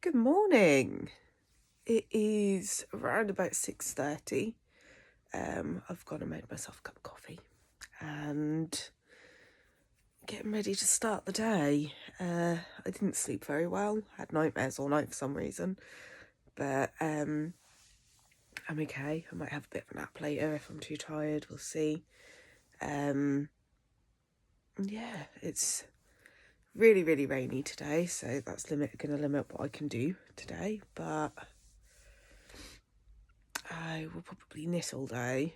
Good morning. It is around about 6:30. I've gone and made myself a cup of coffee and getting ready to start the day. I didn't sleep very well. Had nightmares all night for some reason, but I'm okay. I might have a bit of a nap later if I'm too tired. We'll see. Yeah, it's really, really rainy today, so that's going to limit what I can do today, but I will probably knit all day.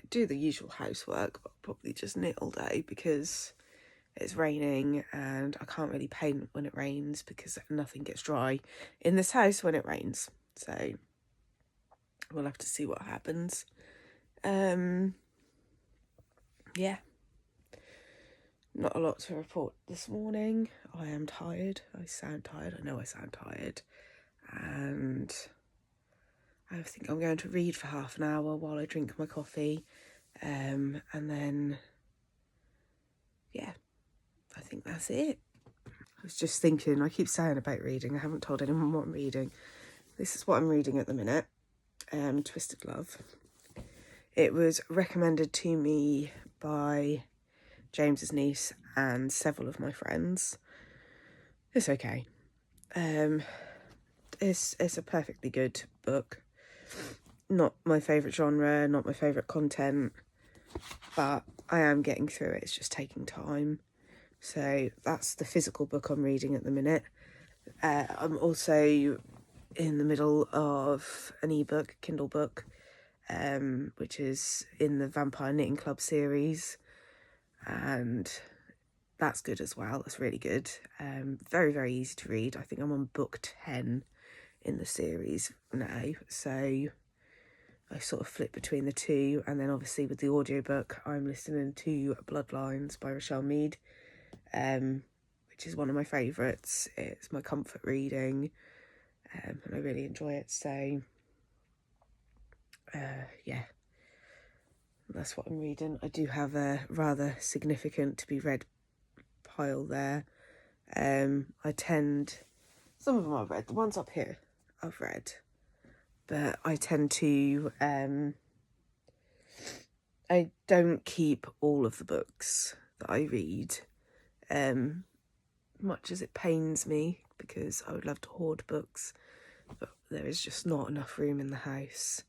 Do the usual housework, but probably just knit all day because it's raining and I can't really paint when it rains because nothing gets dry in this house when it rains. So we'll have to see what happens. Yeah. Not a lot to report this morning. I am tired. I sound tired. I know I sound tired. And I think I'm going to read for half an hour while I drink my coffee. And then, yeah, I think that's it. I was just thinking, I keep saying about reading. I haven't told anyone what I'm reading. This is what I'm reading at the minute. Twisted Love. It was recommended to me by James's niece and several of my friends. It's okay. It's a perfectly good book. Not my favourite genre, not my favourite content, but I am getting through it. It's just taking time. So that's the physical book I'm reading at the minute. I'm also in the middle of an ebook, Kindle book, which is in the Vampire Knitting Club series, and that's good as well. It's really good. Very, very easy to read. I think I'm on book 10 in the series now, so I sort of flip between the two, and then obviously with the audiobook I'm listening to Bloodlines by Rochelle Mead, which is one of my favourites. It's my comfort reading, and I really enjoy it. So yeah, that's what I'm reading. I do have a rather significant to be read pile there. Some of them I've read, the ones up here I've read, but I tend to, I don't keep all of the books that I read, much as it pains me because I would love to hoard books, but there is just not enough room in the house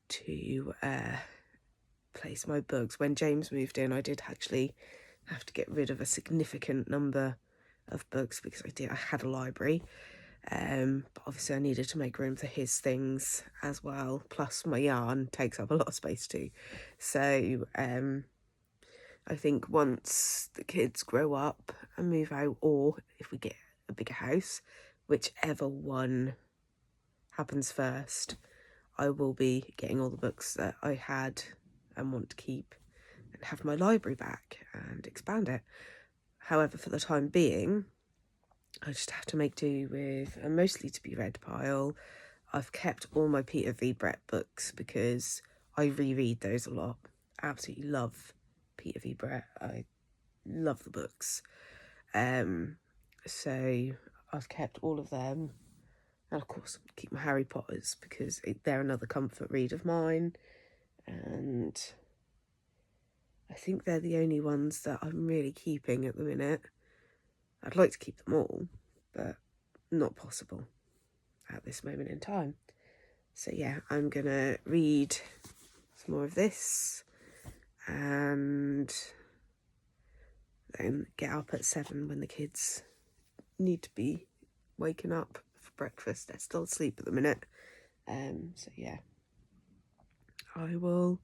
to place my books. When James moved in, I did actually have to get rid of a significant number of books because I had a library, but obviously I needed to make room for his things as well, plus my yarn takes up a lot of space too. So I think once the kids grow up and move out, or if we get a bigger house, whichever one happens first, I will be getting all the books that I had and want to keep and have my library back and expand it. However, for the time being, I just have to make do with a mostly to be read pile. I've kept all my Peter V. Brett books because I reread those a lot. Absolutely love Peter V. Brett. I love the books. So I've kept all of them. And of course, keep my Harry Potters because they're another comfort read of mine. And I think they're the only ones that I'm really keeping at the minute. I'd like to keep them all, but not possible at this moment in time. So yeah, I'm gonna read some more of this and then get up at 7 when the kids need to be waking up for breakfast. They're still asleep at the minute. So yeah, I will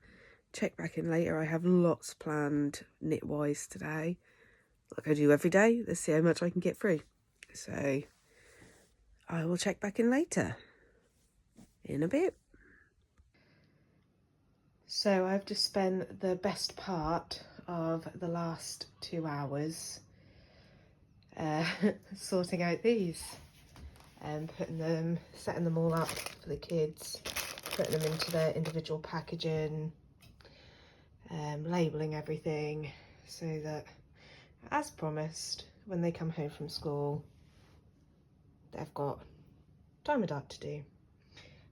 check back in later. I have lots planned knit-wise today, like I do every day. Let's see how much I can get through. So I will check back in later, in a bit. So I've just spent the best part of the last 2 hours sorting out these and setting them all up for the kids, putting them into their individual packaging, labelling everything so that, as promised, when they come home from school, they've got Diamond Art to do.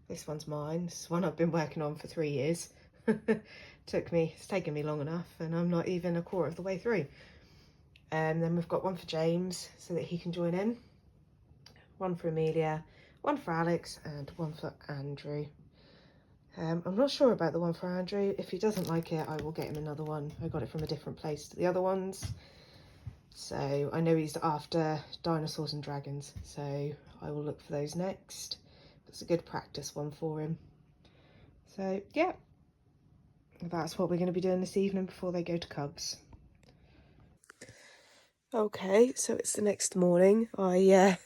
This one's mine. This is one I've been working on for 3 years. It's taken me long enough, and I'm not even a quarter of the way through. And then we've got one for James so that he can join in, one for Amelia, one for Alex, and one for Andrew. I'm not sure about the one for Andrew. If he doesn't like it, I will get him another one. I got it from a different place to the other ones. So I know he's after dinosaurs and dragons, so I will look for those next. It's a good practice one for him. So yeah, that's what we're going to be doing this evening before they go to Cubs. Okay, so it's the next morning. I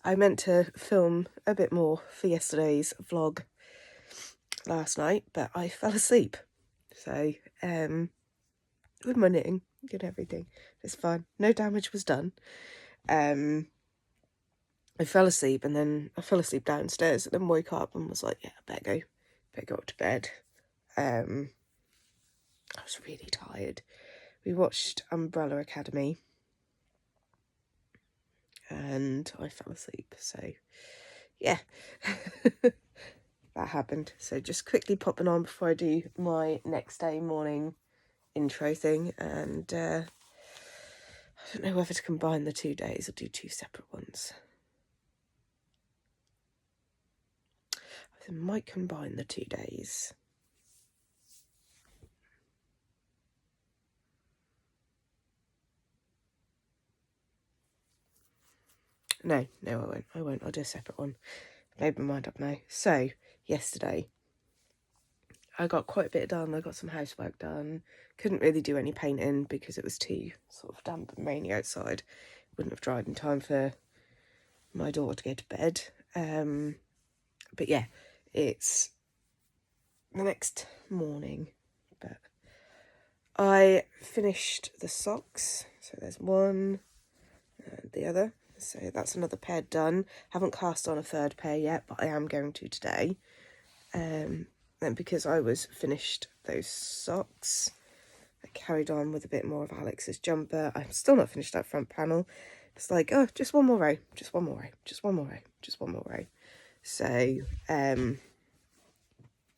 meant to film a bit more for yesterday's vlog last night, but I fell asleep. So with my knitting and everything, it's fine. No damage was done. I fell asleep, and then I fell asleep downstairs, and then woke up and was like, yeah, I better go up to bed. I was really tired. We watched Umbrella Academy, and I fell asleep, so yeah. That happened. So just quickly popping on before I do my next day morning intro thing, and I don't know whether to combine the 2 days or do 2 separate ones. I might combine the 2 days. No, I won't. I'll do a separate one. Made my mind up now. So, yesterday, I got quite a bit done. I got some housework done. Couldn't really do any painting because it was too sort of damp and rainy outside. Wouldn't have dried in time for my daughter to go to bed. But yeah, it's the next morning. But I finished the socks. So there's one and the other. So that's another pair done. Haven't cast on a third pair yet, but I am going to today. And because I was finished those socks, I carried on with a bit more of Alex's jumper. I'm still not finished that front panel. It's like, oh, just one more row, just one more row, just one more row, just one more row. So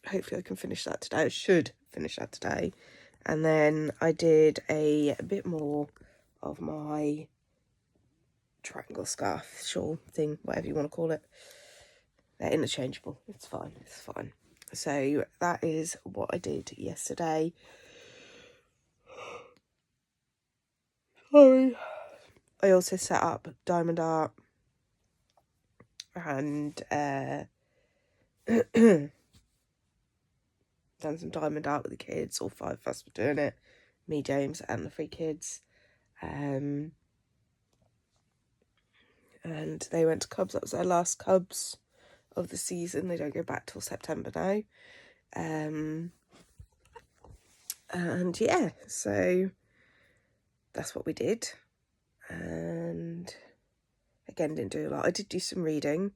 hopefully I can finish that today. I should finish that today. And then I did a bit more of my triangle scarf, shawl thing, whatever you want to call it. They're interchangeable. It's fine. It's fine. So that is what I did yesterday. Sorry. I also set up Diamond Art and done some Diamond Art with the kids. All 5 of us were doing it. Me, James, and the 3 kids. And they went to Cubs. That was their last Cubs of the season. They don't go back till September now. And yeah, so that's what we did. And again, didn't do a lot. I did do some reading,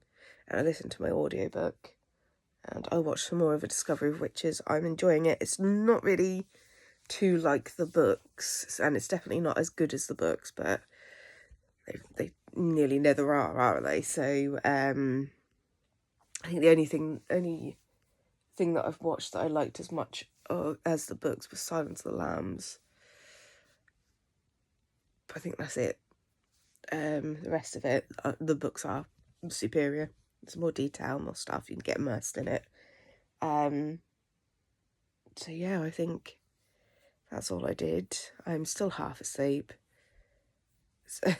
and I listened to my audiobook, and I watched some more of A Discovery of Witches. I'm enjoying it. It's not really too like the books, and it's definitely not as good as the books, but they nearly never are they? So I think the only thing that I've watched that I liked as much as the books was Silence of the Lambs. I think that's it. The rest of it, the books are superior. There's more detail, more stuff. You can get immersed in it. So yeah, I think that's all I did. I'm still half asleep. So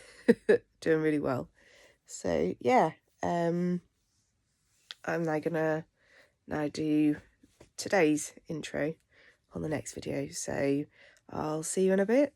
doing really well. So yeah, I'm now gonna do today's intro on the next video. So I'll see you in a bit.